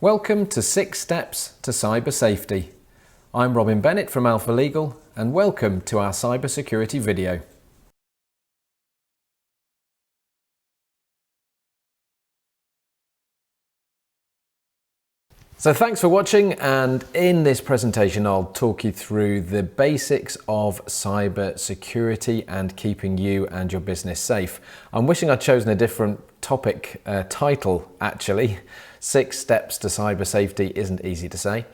Welcome to 6 Steps to Cyber Safety. I'm Robin Bennett from Alpha Legal and welcome to our cybersecurity video. So thanks for watching, and in this presentation I'll talk you through the basics of cyber security and keeping you and your business safe. I'm wishing I'd chosen a different topic title actually. 6 Steps to Cyber Safety isn't easy to say.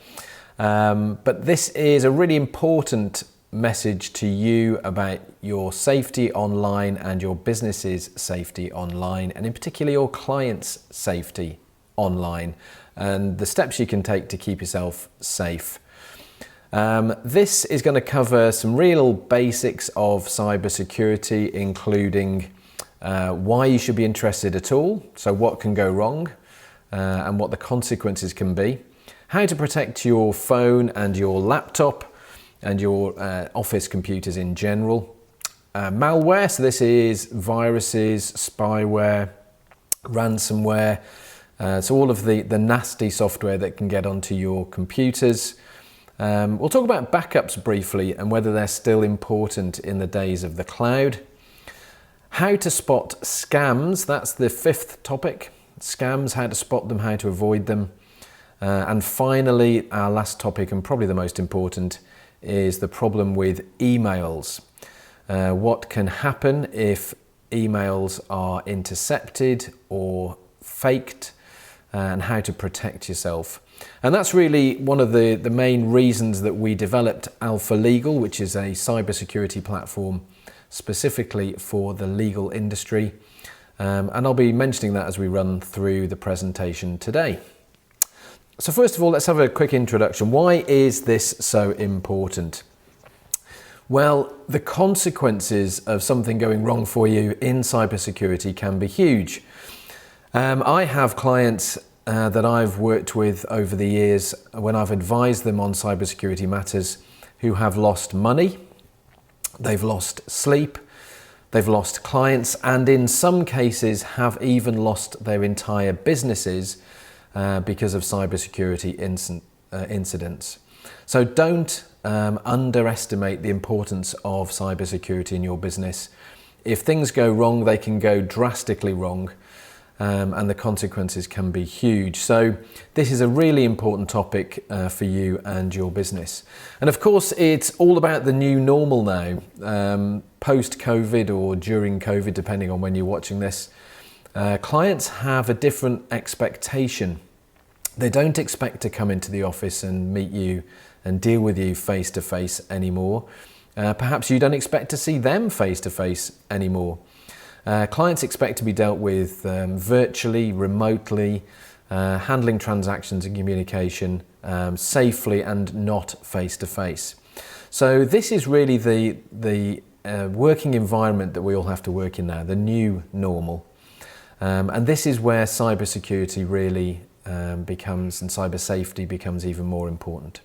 But this is a really important message to you about your safety online and your business's safety online, and in particular your clients' safety online, and the steps you can take to keep yourself safe. This is going to cover some real basics of cybersecurity, including why you should be interested at all, so what can go wrong and what the consequences can be, how to protect your phone and your laptop and your office computers in general, malware, so this is viruses, spyware, ransomware, so all of the nasty software that can get onto your computers. We'll talk about backups briefly and whether they're still important in the days of the cloud. How to spot scams, that's the 5th topic. Scams, how to spot them, how to avoid them. And finally, our last topic, and probably the most important, is the problem with emails. What can happen if emails are intercepted or faked, and how to protect yourself. And that's really one of the main reasons that we developed Alpha Legal, which is a cybersecurity platform specifically for the legal industry. And I'll be mentioning that as we run through the presentation today. So first of all, let's have a quick introduction. Why is this so important? Well, the consequences of something going wrong for you in cybersecurity can be huge. I have clients that I've worked with over the years when I've advised them on cybersecurity matters who have lost money, they've lost sleep, they've lost clients, and in some cases have even lost their entire businesses because of cybersecurity incidents. So don't underestimate the importance of cybersecurity in your business. If things go wrong, they can go drastically wrong. And the consequences can be huge. So this is a really important topic for you and your business. And of course, it's all about the new normal now, post-COVID or during COVID, depending on when you're watching this. Clients have a different expectation. They don't expect to come into the office and meet you and deal with you face-to-face anymore. Perhaps you don't expect to see them face-to-face anymore. Clients expect to be dealt with virtually, remotely, handling transactions and communication safely and not face-to-face. So this is really the working environment that we all have to work in now, the new normal. And this is where cybersecurity really becomes, and cyber safety becomes even more important.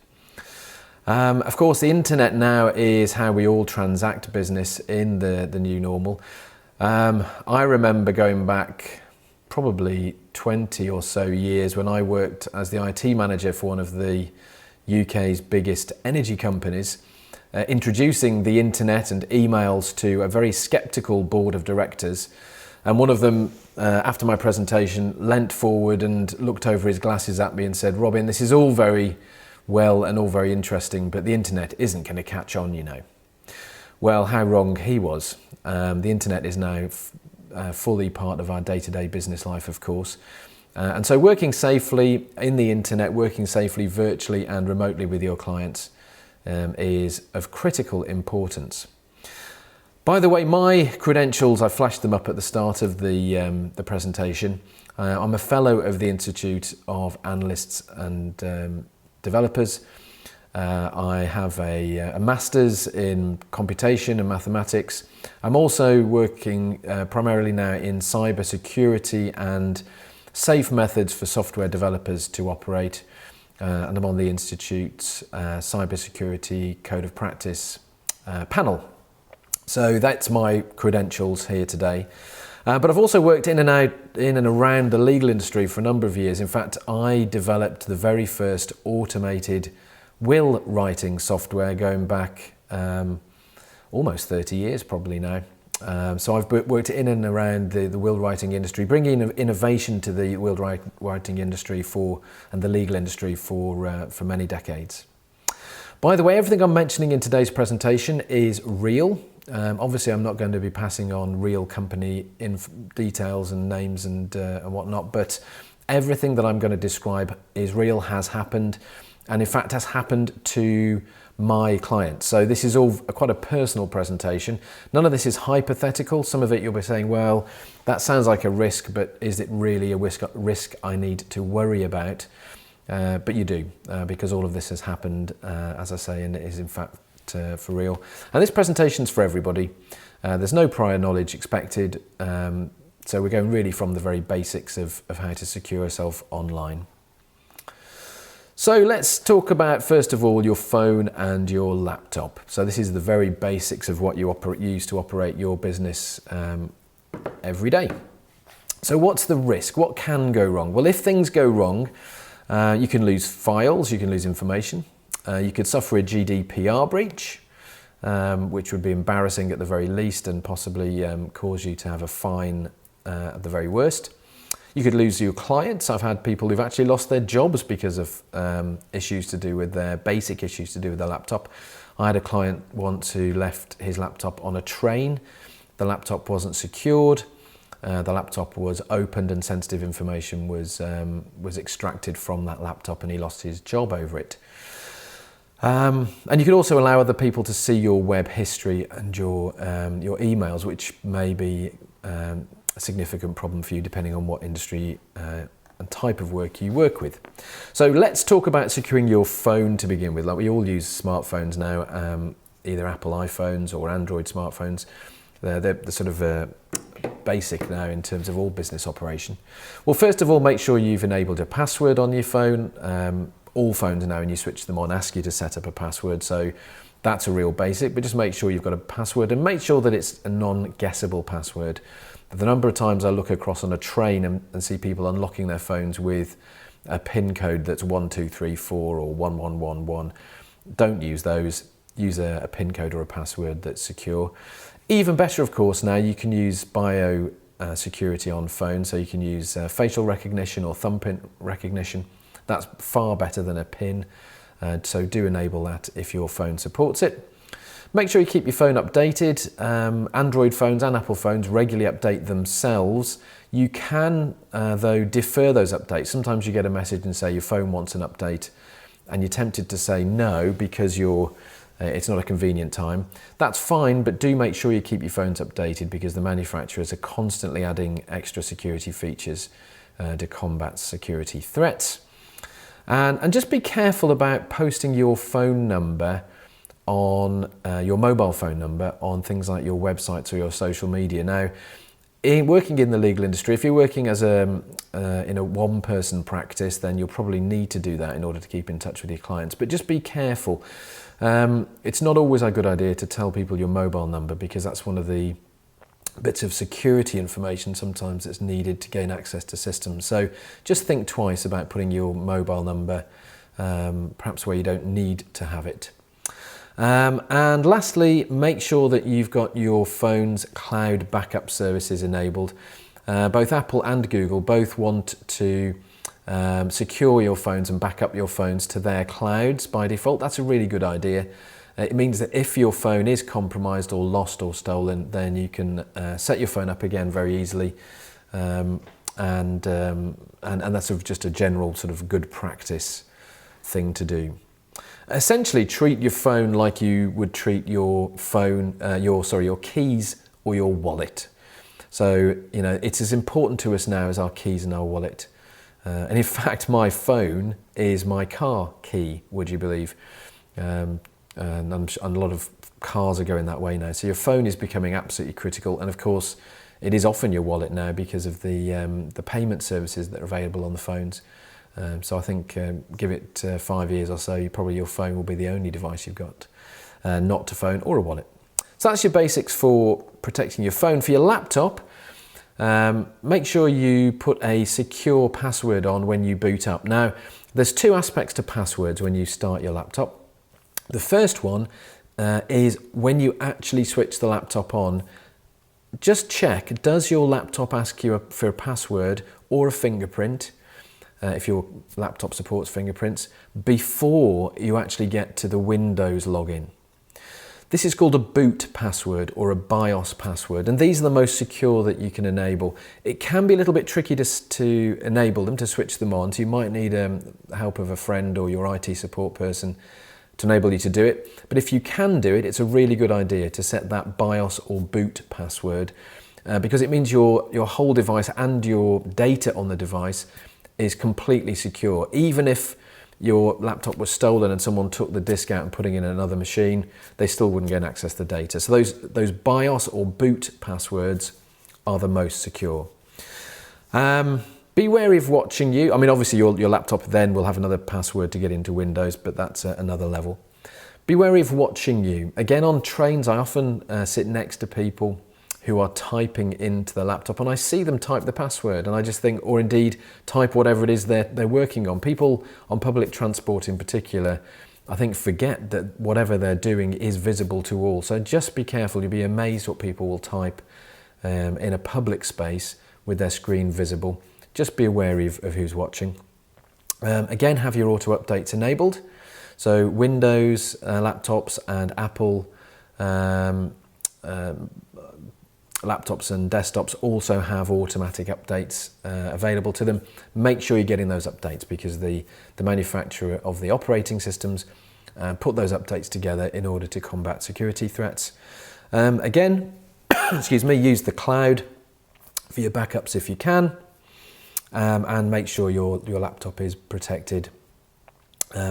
Of course, the internet now is how we all transact business in the new normal. I remember going back probably 20 or so years when I worked as the IT manager for one of the UK's biggest energy companies, introducing the internet and emails to a very sceptical board of directors. And one of them, after my presentation, leant forward and looked over his glasses at me and said, "Robin, this is all very well and all very interesting, but the internet isn't going to catch on, you know." Well, how wrong he was. The internet is now fully part of our day-to-day business life, of course. And so working safely in the internet, working safely virtually and remotely with your clients is of critical importance. By the way, my credentials, I flashed them up at the start of the presentation. I'm a fellow of the Institute of Analysts and Developers. I have a master's in computation and mathematics. I'm also working primarily now in cyber security and safe methods for software developers to operate. And I'm on the Institute's Cybersecurity Code of Practice panel. So that's my credentials here today. But I've also worked in and around the legal industry for a number of years. In fact, I developed the very first automated will writing software going back almost 30 years probably now. So I've worked in and around the will writing industry, bringing innovation to the will writing industry and the legal industry for many decades. By the way, everything I'm mentioning in today's presentation is real. Obviously, I'm not going to be passing on real company details and names and whatnot, but everything that I'm going to describe is real, has happened, and in fact has happened to my clients. So this is all quite a personal presentation. None of this is hypothetical. Some of it you'll be saying, well, that sounds like a risk, but is it really a risk I need to worry about? But you do, because all of this has happened, as I say, and it is in fact for real. And this presentation's for everybody. There's no prior knowledge expected. So we're going really from the very basics of how to secure yourself online. So let's talk about, first of all, your phone and your laptop. So this is the very basics of what you use to operate your business every day. So what's the risk? What can go wrong? Well, if things go wrong, you can lose files, you can lose information. You could suffer a GDPR breach, which would be embarrassing at the very least and possibly cause you to have a fine at the very worst. You could lose your clients. I've had people who've actually lost their jobs because of issues to do with basic issues to do with their laptop. I had a client once who left his laptop on a train. The laptop wasn't secured. The laptop was opened and sensitive information was extracted from that laptop, and he lost his job over it. And you could also allow other people to see your web history and your emails, which may be a significant problem for you depending on what industry and type of work you work with. So let's talk about securing your phone to begin with. Like, we all use smartphones now, either Apple iPhones or Android smartphones. They're sort of basic now in terms of all business operation. Well, first of all, make sure you've enabled a password on your phone. All phones now, when you switch them on, ask you to set up a password, so that's a real basic, but just make sure you've got a password and make sure that it's a non-guessable password. The number of times I look across on a train and see people unlocking their phones with a PIN code that's 1234 or 1111, don't use those. Use a PIN code or a password that's secure. Even better, of course, now you can use bio security on phones, so you can use facial recognition or thumbprint recognition. That's far better than a PIN, so do enable that if your phone supports it. Make sure you keep your phone updated. Android phones and Apple phones regularly update themselves. You can, though, defer those updates. Sometimes you get a message and say your phone wants an update, and you're tempted to say no because it's not a convenient time. That's fine, but do make sure you keep your phones updated because the manufacturers are constantly adding extra security features to combat security threats. And just be careful about posting your phone number on your mobile phone number on things like your websites or your social media. Now, working in the legal industry, if you're working as in a one-person practice, then you'll probably need to do that in order to keep in touch with your clients. But just be careful. It's not always a good idea to tell people your mobile number because that's one of the bits of security information sometimes that's needed to gain access to systems. So just think twice about putting your mobile number perhaps where you don't need to have it. And lastly, make sure that you've got your phone's cloud backup services enabled. Both Apple and Google both want to secure your phones and back up your phones to their clouds by default. That's a really good idea. It means that if your phone is compromised or lost or stolen, then you can set your phone up again very easily. And that's sort of just a general sort of good practice thing to do. Essentially, treat your phone like you would treat your phone, your keys or your wallet. So, you know, it's as important to us now as our keys and our wallet. And in fact, my phone is my car key, would you believe? And a lot of cars are going that way now. So your phone is becoming absolutely critical. And of course, it is often your wallet now because of the payment services that are available on the phones. So I think give it 5 years or so, your phone will be the only device you've got, not a phone or a wallet. So that's your basics for protecting your phone. For your laptop, make sure you put a secure password on when you boot up. Now, there's two aspects to passwords when you start your laptop. The first one is when you actually switch the laptop on, just check, does your laptop ask you for a password or a fingerprint, if your laptop supports fingerprints, before you actually get to the Windows login. This is called a boot password or a BIOS password, and these are the most secure that you can enable. It can be a little bit tricky to enable them, to switch them on, so you might need the help of a friend or your IT support person to enable you to do it. But if you can do it, it's a really good idea to set that BIOS or boot password, because it means your whole device and your data on the device is completely secure. Even if your laptop was stolen and someone took the disk out and put it in another machine, they still wouldn't get access to the data. So those BIOS or boot passwords are the most secure. Be wary of watching you. I mean, obviously your laptop then will have another password to get into Windows, but that's another level. Be wary of watching you. Again, on trains, I often sit next to people who are typing into the laptop, and I see them type the password, and I just think, or indeed type whatever it is they're working on. People on public transport in particular, I think, forget that whatever they're doing is visible to all. So just be careful. You'll be amazed what people will type in a public space with their screen visible. Just be wary of who's watching. Again, have your auto updates enabled. So Windows laptops and Apple laptops and desktops also have automatic updates available to them. Make sure you're getting those updates, because the manufacturer of the operating systems put those updates together in order to combat security threats. Again, excuse me, use the cloud for your backups if you can, and make sure your laptop is protected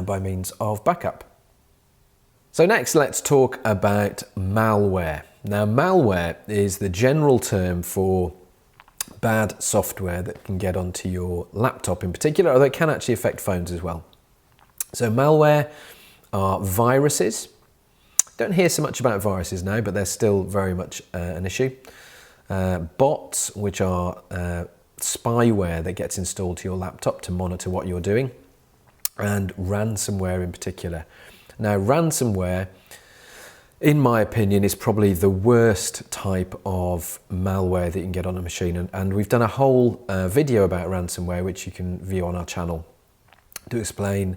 by means of backup. So next, let's talk about malware. Now, malware is the general term for bad software that can get onto your laptop in particular, although it can actually affect phones as well. So malware are viruses. Don't hear so much about viruses now, but they're still very much an issue. Bots, which are spyware that gets installed to your laptop to monitor what you're doing, and ransomware in particular. Now, ransomware, in my opinion, is probably the worst type of malware that you can get on a machine. And we've done a whole video about ransomware, which you can view on our channel, to explain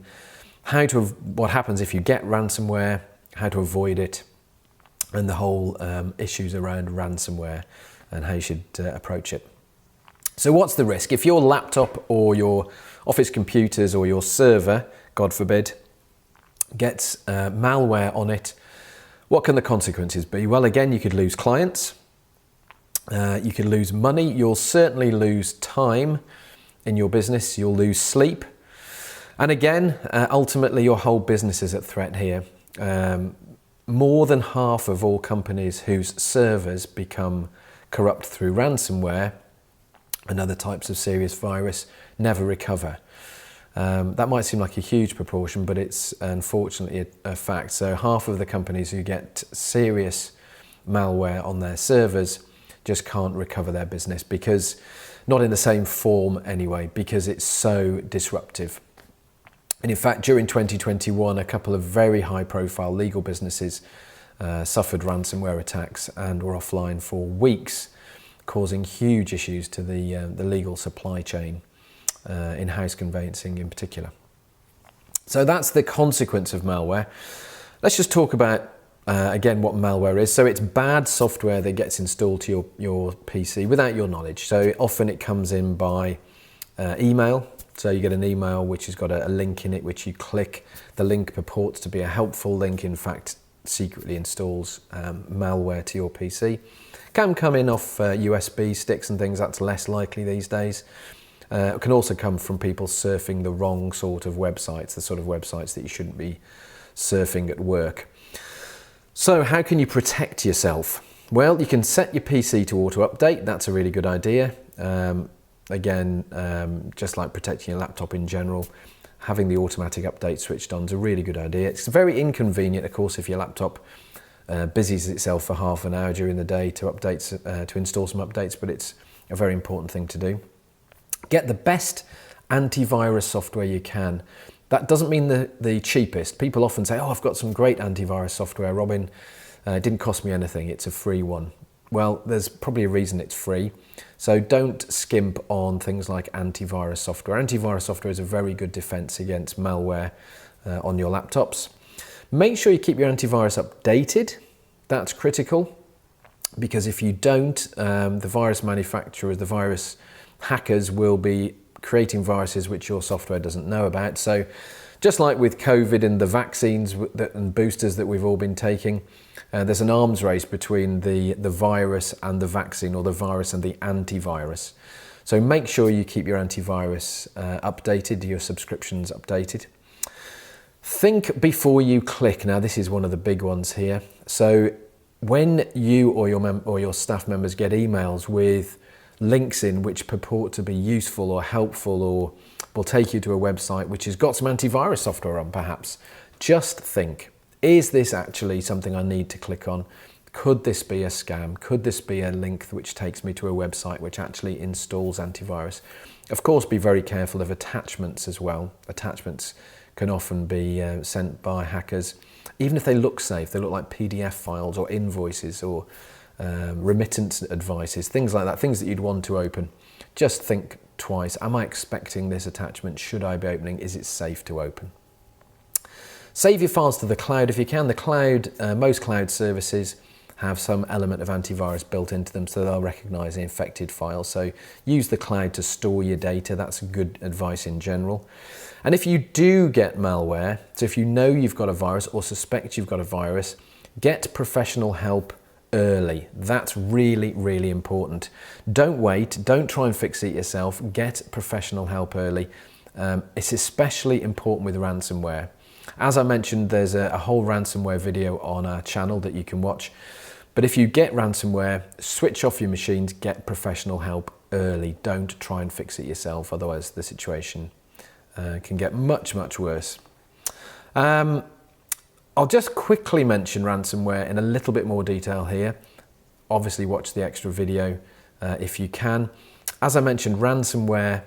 what happens if you get ransomware, how to avoid it, and the whole issues around ransomware and how you should approach it. So what's the risk? If your laptop or your office computers or your server, God forbid, gets malware on it, what can the consequences be? Well, again, you could lose clients, you could lose money, you'll certainly lose time in your business, you'll lose sleep, and again, ultimately your whole business is at threat here. More than half of all companies whose servers become corrupt through ransomware and other types of serious virus never recover. That might seem like a huge proportion, but it's unfortunately a fact. So half of the companies who get serious malware on their servers just can't recover their business, because, not in the same form anyway, because it's so disruptive. And in fact, during 2021, a couple of very high-profile legal businesses suffered ransomware attacks and were offline for weeks, causing huge issues to the legal supply chain, in-house conveyancing in particular. So that's the consequence of malware. Let's just talk about, again, what malware is. So it's bad software that gets installed to your PC without your knowledge. So often it comes in by email. So you get an email which has got a link in it, which you click. The link purports to be a helpful link. In fact, secretly installs malware to your PC. Can come in off USB sticks and things. That's less likely these days. It can also come from people surfing the wrong sort of websites, the sort of websites that you shouldn't be surfing at work. So how can you protect yourself? Well, you can set your PC to auto-update. That's a really good idea. Again, just like protecting your laptop in general, having the automatic update switched on is a really good idea. It's very inconvenient, of course, if your laptop busies itself for half an hour during the day to install some updates, but it's a very important thing to do. Get the best antivirus software you can. That doesn't mean the cheapest. People often say, oh, I've got some great antivirus software, Robin. It didn't cost me anything. It's a free one. Well, there's probably a reason it's free. So don't skimp on things like antivirus software. Antivirus software is a very good defense against malware on your laptops. Make sure you keep your antivirus updated. That's critical, because if you don't, the virus manufacturers, the virus hackers will be creating viruses which your software doesn't know about. So just like with COVID and the vaccines and boosters that we've all been taking, there's an arms race between the virus and the vaccine, or the virus and the antivirus. So make sure you keep your antivirus updated, your subscriptions updated. Think before you click. Now, this is one of the big ones here. So when you or your staff members get emails with links in which purport to be useful or helpful, or will take you to a website which has got some antivirus software on perhaps, just think, is this actually something I need to click on? Could this be a scam? Could this be a link which takes me to a website which actually installs antivirus? Of course, be very careful of attachments as well. Attachments can often be sent by hackers, even if they look safe. They look like PDF files or invoices or remittance advices, things like that, things that you'd want to open. Just think twice. Am I expecting this attachment? Should I be opening? Is it safe to open? Save your files to the cloud if you can. The cloud, most cloud services have some element of antivirus built into them, so they'll recognize the infected files. So use the cloud to store your data. That's good advice in general. And if you do get malware, so if you know you've got a virus or suspect you've got a virus, get professional help early. That's really, really important. Don't wait. Don't try and fix it yourself. Get professional help early. It's especially important with ransomware. As I mentioned, there's a whole ransomware video on our channel that you can watch. But if you get ransomware, switch off your machines, get professional help early. Don't try and fix it yourself, otherwise the situation can get much, much worse. I'll just quickly mention ransomware in a little bit more detail here. Obviously watch the extra video if you can. As I mentioned, ransomware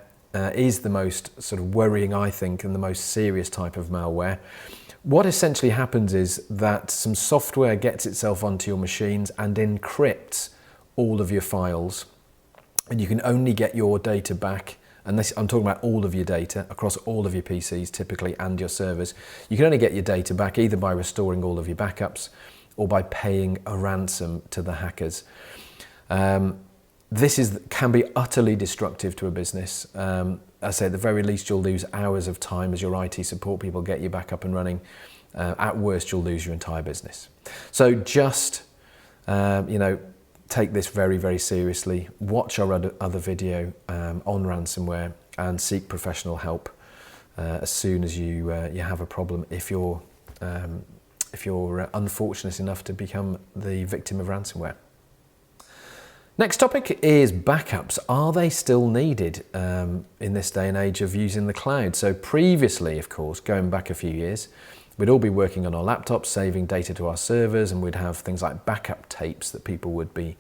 is the most sort of worrying, I think, and the most serious type of malware. What essentially happens is that some software gets itself onto your machines and encrypts all of your files, and you can only get your data back. And this, I'm talking about all of your data across all of your PCs typically and your servers. You can only get your data back either by restoring all of your backups or by paying a ransom to the hackers. This can be utterly destructive to a business. I say at the very least you'll lose hours of time as your IT support people get you back up and running. At worst, you'll lose your entire business. So just take this very, very seriously. Watch our other video on ransomware and seek professional help as soon as you have a problem. If you're unfortunate enough to become the victim of ransomware. Next topic is backups. Are they still needed in this day and age of using the cloud? So previously, of course, going back a few years, we'd all be working on our laptops, saving data to our servers, and we'd have things like backup tapes that people would be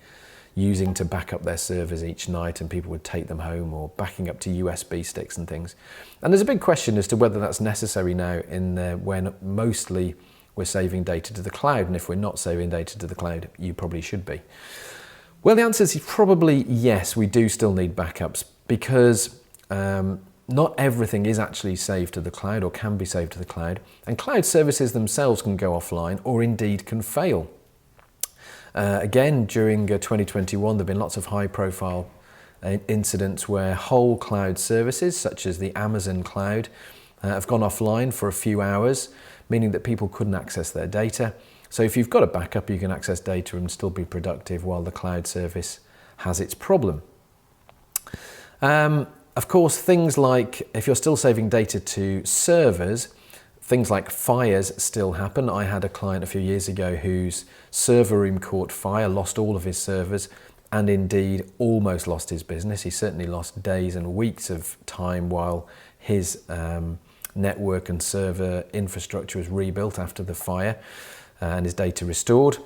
using to back up their servers each night, and people would take them home, or backing up to USB sticks and things. And there's a big question as to whether that's necessary now when mostly we're saving data to the cloud, and if we're not saving data to the cloud, you probably should be. Well, the answer is probably yes, we do still need backups, because not everything is actually saved to the cloud or can be saved to the cloud, and cloud services themselves can go offline or indeed can fail. Again, during 2021, there have been lots of high-profile incidents where whole cloud services, such as the Amazon cloud, have gone offline for a few hours, meaning that people couldn't access their data. So if you've got a backup, you can access data and still be productive while the cloud service has its problem. Of course, things like, if you're still saving data to servers, things like fires still happen. I had a client a few years ago whose server room caught fire, lost all of his servers, and indeed almost lost his business. He certainly lost days and weeks of time while his network and server infrastructure was rebuilt after the fire and his data restored.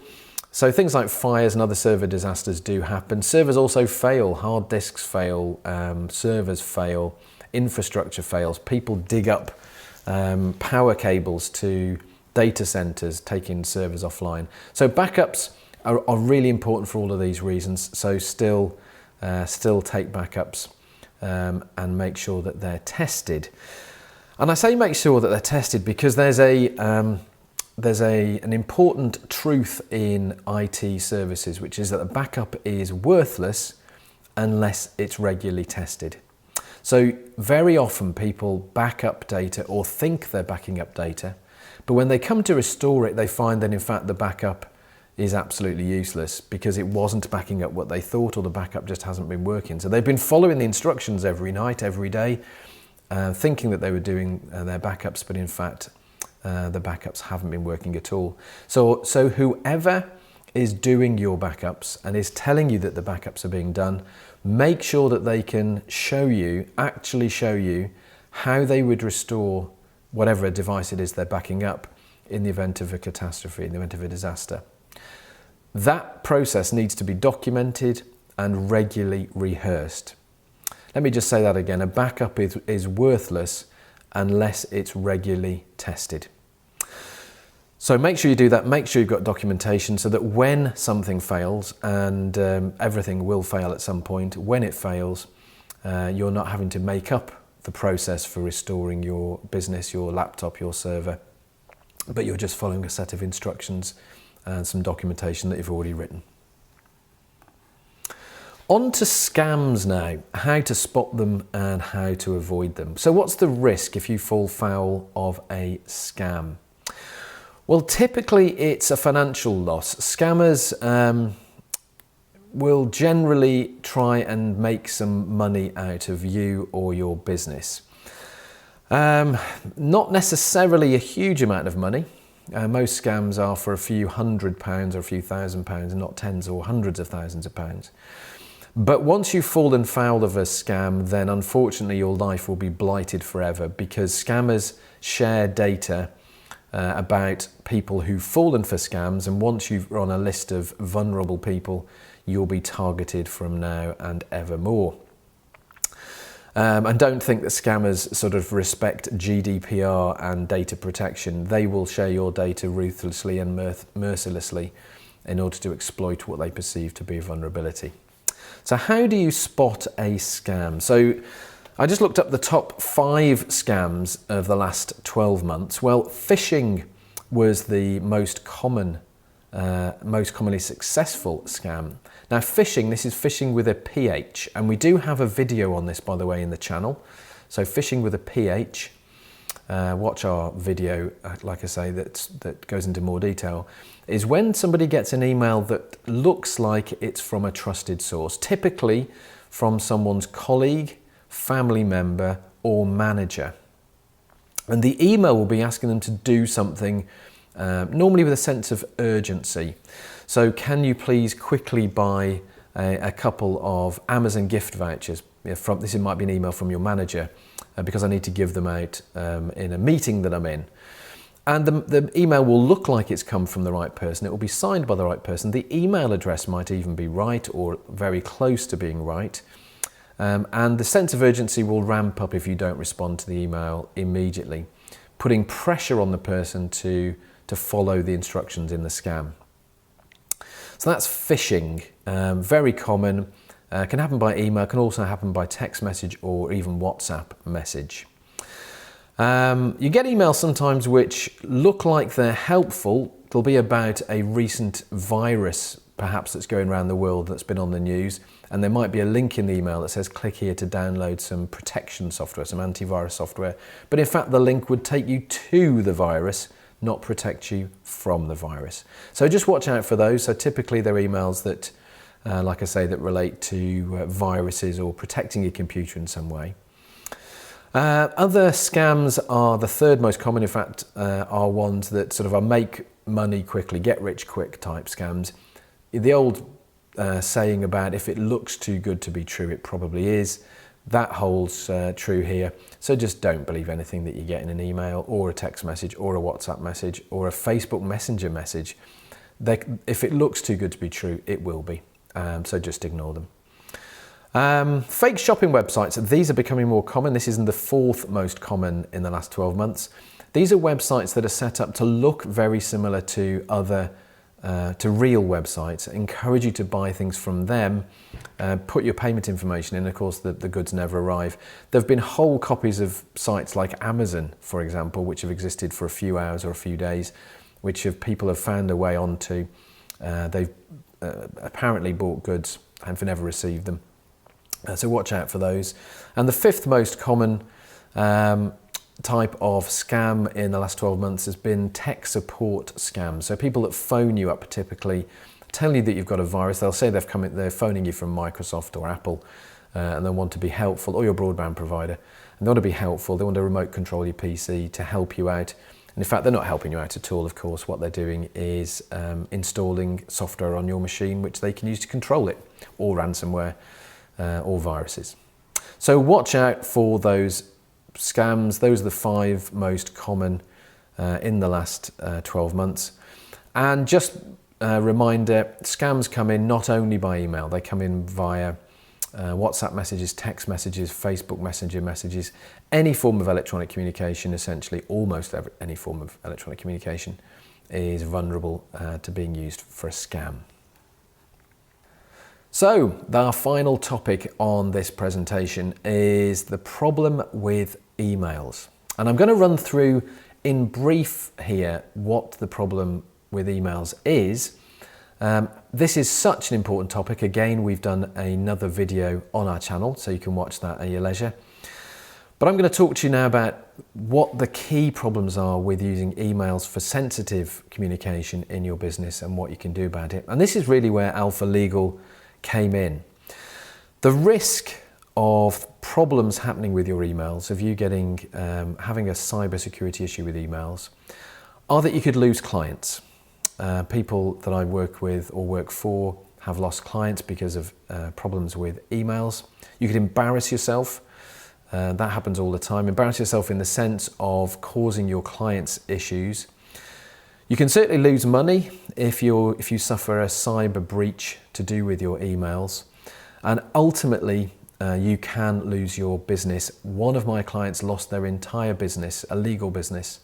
So things like fires and other server disasters do happen. Servers also fail, hard disks fail, servers fail, infrastructure fails. People dig up power cables to data centers, taking servers offline. So backups are really important for all of these reasons. So still take backups and make sure that they're tested. And I say make sure that they're tested because there's an important truth in IT services, which is that a backup is worthless unless it's regularly tested. So very often people back up data or think they're backing up data, but when they come to restore it, they find that in fact the backup is absolutely useless because it wasn't backing up what they thought, or the backup just hasn't been working. So they've been following the instructions every night, every day, thinking that they were doing their backups, but in fact the backups haven't been working at all. So whoever is doing your backups and is telling you that the backups are being done, make sure that they can actually show you how they would restore whatever device it is they're backing up in the event of a catastrophe, in the event of a disaster. That process needs to be documented and regularly rehearsed. Let me just say that again. A backup is worthless unless it's regularly tested. So make sure you do that. Make sure you've got documentation so that when something fails, and everything will fail at some point, when it fails, you're not having to make up the process for restoring your business, your laptop, your server, but you're just following a set of instructions and some documentation that you've already written. On to scams now, how to spot them and how to avoid them. So what's the risk if you fall foul of a scam? Well, typically it's a financial loss. Scammers will generally try and make some money out of you or your business. Not necessarily a huge amount of money. Most scams are for a few £100 or a few £1,000, not tens or hundreds of thousands of pounds. But once you've fallen foul of a scam, then unfortunately your life will be blighted forever, because scammers share data about people who've fallen for scams, and once you're on a list of vulnerable people, you'll be targeted from now and evermore. And don't think that scammers sort of respect GDPR and data protection. They will share your data ruthlessly and mercilessly in order to exploit what they perceive to be a vulnerability. So how do you spot a scam? So I just looked up the top 5 scams of the last 12 months. Well, phishing was the most commonly successful scam. Now phishing, this is phishing with a PH, and we do have a video on this, by the way, in the channel. So phishing with a PH, watch our video, like I say, that goes into more detail, is when somebody gets an email that looks like it's from a trusted source, typically from someone's colleague, family member, or manager. And the email will be asking them to do something, normally with a sense of urgency. So can you please quickly buy a couple of Amazon gift vouchers? This might be an email from your manager, because I need to give them out in a meeting that I'm in. And the email will look like it's come from the right person. It will be signed by the right person. The email address might even be right or very close to being right. And the sense of urgency will ramp up if you don't respond to the email immediately, putting pressure on the person to follow the instructions in the scam. So that's phishing, very common, can happen by email, can also happen by text message or even WhatsApp message. You get emails sometimes which look like they're helpful. They'll be about a recent virus, perhaps, that's going around the world that's been on the news, and there might be a link in the email that says click here to download some protection software, some antivirus software, but in fact the link would take you to the virus, not protect you from the virus. So just watch out for those. So typically they're emails that, like I say, that relate to viruses or protecting your computer in some way. Other scams are the third most common, in fact, are ones that sort of are make money quickly, get rich quick type scams. The old saying about if it looks too good to be true, it probably is. That holds true here. So just don't believe anything that you get in an email or a text message or a WhatsApp message or a Facebook Messenger message. if it looks too good to be true, it will be. So just ignore them. Fake shopping websites, these are becoming more common. This is the fourth most common in the last 12 months. These are websites that are set up to look very similar to to real websites, encourage you to buy things from them, put your payment information in, of course the goods never arrive. There have been whole copies of sites like Amazon, for example, which have existed for a few hours or a few days, which people have found a way onto. They've apparently bought goods and have never received them. So watch out for those. And the fifth most common type of scam in the last 12 months has been tech support scams. So people that phone you up typically, tell you that you've got a virus. They'll say they're phoning you from Microsoft or Apple, and they want to be helpful, or your broadband provider, and they want to be helpful. They want to remote control your PC to help you out. And in fact, they're not helping you out at all, of course. What they're doing is installing software on your machine which they can use to control it, or ransomware, or viruses. So watch out for those scams. Those are the 5 most common in the last 12 months. And just a reminder, scams come in not only by email, they come in via WhatsApp messages, text messages, Facebook Messenger messages, any form of electronic communication. Essentially almost any form of electronic communication is vulnerable to being used for a scam. So our final topic on this presentation is the problem with emails. And I'm going to run through in brief here what the problem with emails is. This is such an important topic. Again, we've done another video on our channel, so you can watch that at your leisure. But I'm going to talk to you now about what the key problems are with using emails for sensitive communication in your business and what you can do about it. And this is really where Alpha Legal came in. The risk of problems happening with your emails, of you having a cybersecurity issue with emails, are that you could lose clients. People that I work with or work for have lost clients because of problems with emails. You could embarrass yourself. That happens all the time. Embarrass yourself in the sense of causing your clients issues. You can certainly lose money if you suffer a cyber breach to do with your emails. And ultimately, you can lose your business. One of my clients lost their entire business, a legal business,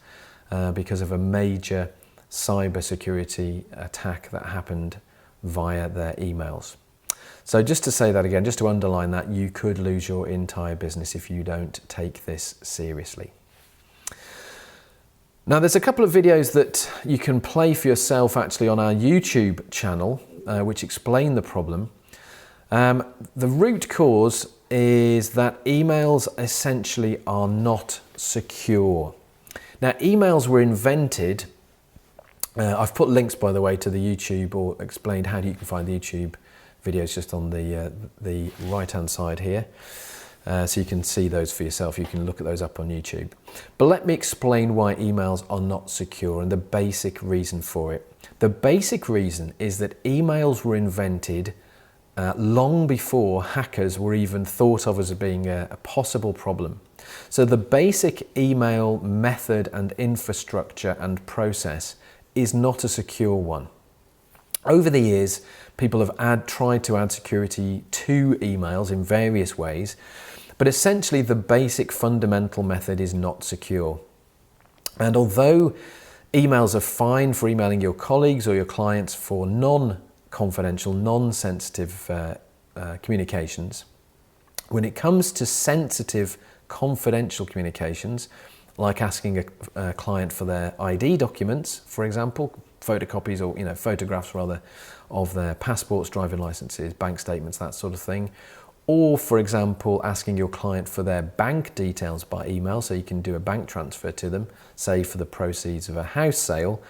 because of a major cybersecurity attack that happened via their emails. So just to say that again, just to underline that, you could lose your entire business if you don't take this seriously. Now there's a couple of videos that you can play for yourself actually on our YouTube channel, which explain the problem. The root cause is that emails essentially are not secure. Now emails were invented, I've put links by the way to the YouTube, or explained how you can find the YouTube videos just on the right hand side here. So you can see those for yourself. You can look at those up on YouTube. But let me explain why emails are not secure and the basic reason for it. The basic reason is that emails were invented long before hackers were even thought of as being a possible problem. So the basic email method and infrastructure and process is not a secure one. Over the years, people have tried to add security to emails in various ways, but essentially the basic fundamental method is not secure. And although emails are fine for emailing your colleagues or your clients for non-confidential, non-sensitive communications, when it comes to sensitive, confidential communications, like asking a client for their ID documents, for example, photocopies or photographs rather of their passports, driving licenses, bank statements, that sort of thing. Or for example, asking your client for their bank details by email so you can do a bank transfer to them, say for the proceeds of a house sale.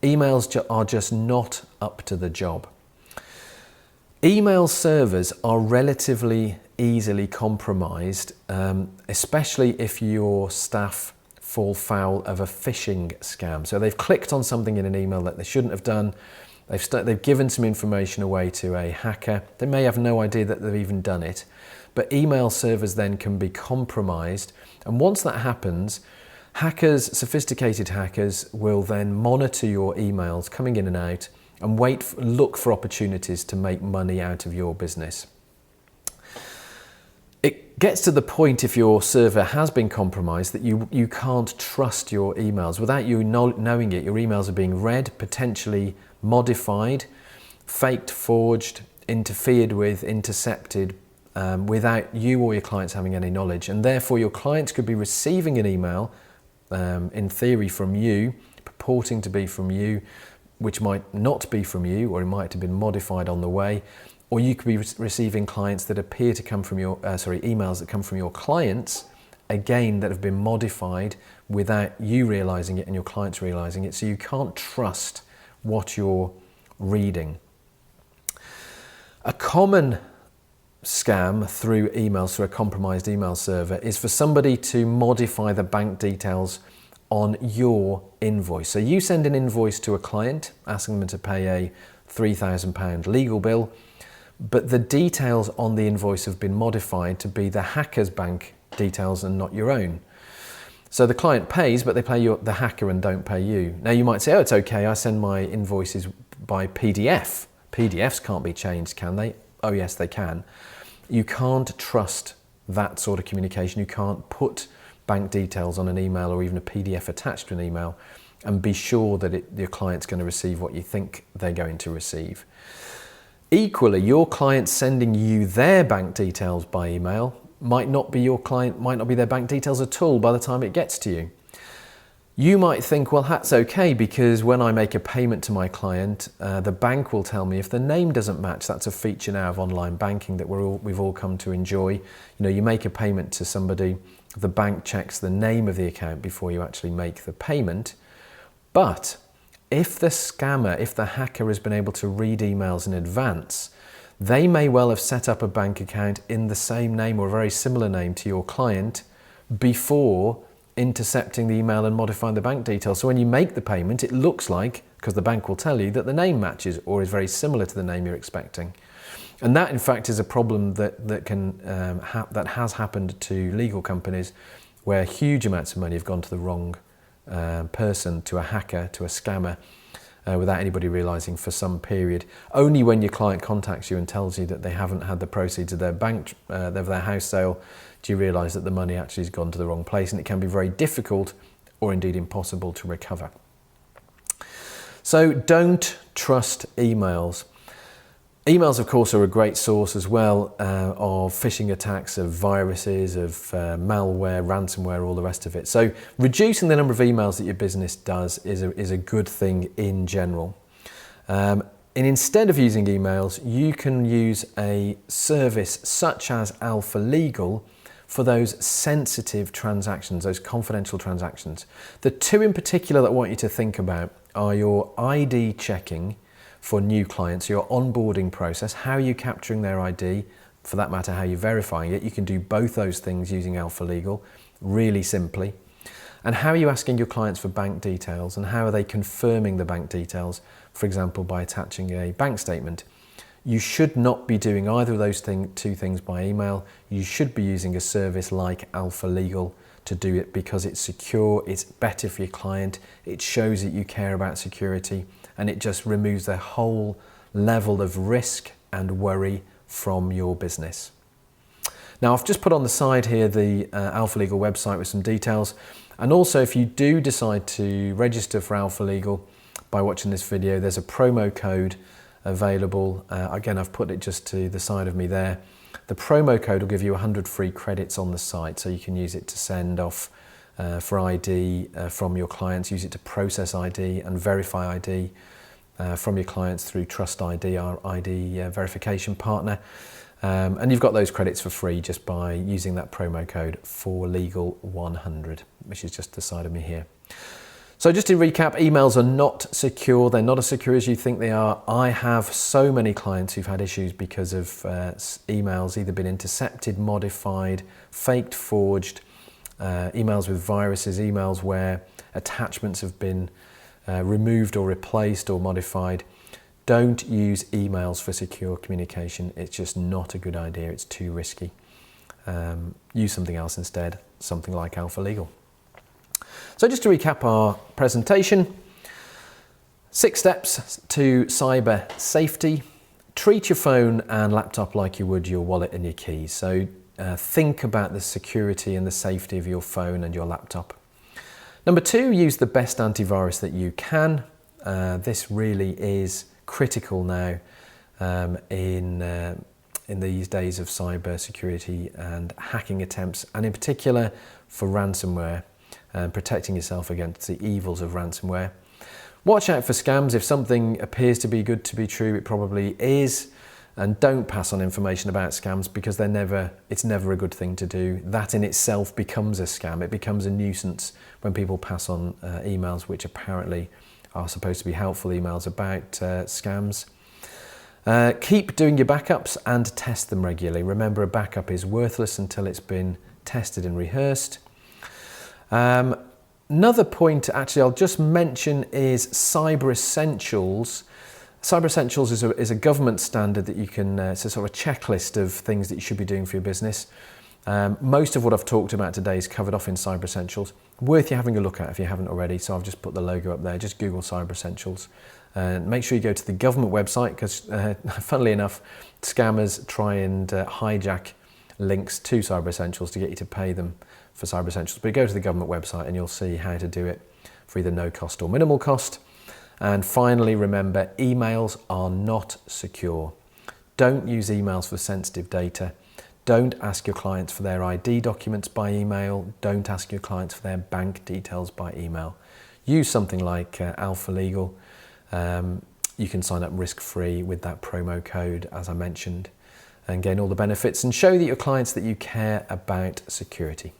Emails are just not up to the job. Email servers are relatively easily compromised, especially if your staff fall foul of a phishing scam. So they've clicked on something in an email that they shouldn't have done. They've given some information away to a hacker. They may have no idea that they've even done it, but email servers then can be compromised. And once that happens, sophisticated hackers will then monitor your emails coming in and out and look for opportunities to make money out of your business. It gets to the point, if your server has been compromised, that you can't trust your emails. Without you knowing it, your emails are being read, potentially modified, faked, forged, interfered with, intercepted, without you or your clients having any knowledge. And therefore your clients could be receiving an email, in theory from you, purporting to be from you, which might not be from you, or it might have been modified on the way. Or you could be receiving clients that appear to come from your, emails that come from your clients, again, that have been modified without you realizing it and your clients realizing it. So you can't trust what you're reading. A common scam through emails, through a compromised email server, is for somebody to modify the bank details on your invoice. So you send an invoice to a client asking them to pay a £3,000 legal bill, but the details on the invoice have been modified to be the hacker's bank details and not your own. So the client pays, but they pay the hacker and don't pay you. Now you might say, oh, it's okay, I send my invoices by PDF. PDFs can't be changed, can they? Oh yes, they can. You can't trust that sort of communication. You can't put bank details on an email or even a PDF attached to an email and be sure that your client's going to receive what you think they're going to receive. Equally, your client sending you their bank details by email might not be their bank details at all by the time it gets to you. You might think, well, that's okay, because when I make a payment to my client, the bank will tell me if the name doesn't match. That's a feature now of online banking that we've all come to enjoy. You know, you make a payment to somebody, the bank checks the name of the account before you actually make the payment. But if the scammer, if the hacker has been able to read emails in advance, they may well have set up a bank account in the same name or a very similar name to your client before intercepting the email and modifying the bank details. So when you make the payment, it looks like, because the bank will tell you, that the name matches or is very similar to the name you're expecting. And that, in fact, is a problem that has happened to legal companies, where huge amounts of money have gone to the wrong person, to a hacker, to a scammer, without anybody realizing for some period. Only when your client contacts you and tells you that they haven't had the proceeds of their their house sale, do you realize that the money actually has gone to the wrong place, and it can be very difficult or indeed impossible to recover. So don't trust emails. Emails, of course, are a great source as well of phishing attacks, of viruses, of malware, ransomware, all the rest of it. So reducing the number of emails that your business does is a good thing in general. And instead of using emails, you can use a service such as Alpha Legal for those sensitive transactions, those confidential transactions. The two in particular that I want you to think about are your ID checking for new clients, your onboarding process, how are you capturing their ID, for that matter, how you're verifying it. You can do both those things using Alpha Legal really simply. And how are you asking your clients for bank details, and how are they confirming the bank details, for example, by attaching a bank statement. You should not be doing either of those two things by email. You should be using a service like Alpha Legal to do it, because it's secure, it's better for your client, it shows that you care about security, and it just removes the whole level of risk and worry from your business. Now, I've just put on the side here the Alpha Legal website with some details, and also if you do decide to register for Alpha Legal by watching this video, there's a promo code available. Again, I've put it just to the side of me there. The promo code will give you 100 free credits on the site, so you can use it to send off for ID from your clients, use it to process ID and verify ID from your clients through Trust ID, our ID verification partner. And you've got those credits for free just by using that promo code for Legal 100, which is just the side of me here. So just to recap, emails are not secure. They're not as secure as you think they are. I have so many clients who've had issues because of emails either been intercepted, modified, faked, forged, emails with viruses, emails where attachments have been removed or replaced or modified. Don't use emails for secure communication. It's just not a good idea. It's too risky. Use something else instead, something like Alpha Legal. So just to recap our presentation, 6 steps to cyber safety. Treat your phone and laptop like you would your wallet and your keys. So think about the security and the safety of your phone and your laptop. Number 2, use the best antivirus that you can. This really is critical now in these days of cyber security and hacking attempts, and in particular for ransomware and protecting yourself against the evils of ransomware. Watch out for scams. If something appears to be good to be true, it probably is. And don't pass on information about scams, because it's never a good thing to do. That in itself becomes a scam. It becomes a nuisance when people pass on emails which apparently are supposed to be helpful emails about scams. Keep doing your backups and test them regularly. Remember, a backup is worthless until it's been tested and rehearsed. Another point, actually, I'll just mention is Cyber Essentials. Cyber Essentials is a government standard that you can, it's a sort of a checklist of things that you should be doing for your business. Most of what I've talked about today is covered off in Cyber Essentials. Worth you having a look at if you haven't already. So I've just put the logo up there. Just Google Cyber Essentials. And make sure you go to the government website, because funnily enough, scammers try and hijack links to Cyber Essentials to get you to pay them for Cyber Essentials. But go to the government website and you'll see how to do it for either no cost or minimal cost. And finally, remember, emails are not secure. Don't use emails for sensitive data. Don't ask your clients for their ID documents by email. Don't ask your clients for their bank details by email. Use something like Alpha Legal. You can sign up risk-free with that promo code, as I mentioned, and gain all the benefits and show that your clients that you care about security.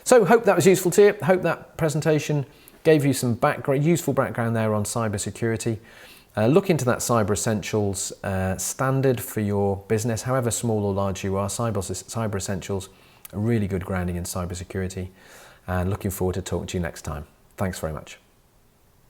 So hope that was useful to you. Hope that presentation gave you some useful background there on cyber security. Look into that Cyber Essentials standard for your business, however small or large you are. Cyber Essentials, a really good grounding in cyber security, and looking forward to talking to you next time. Thanks very much.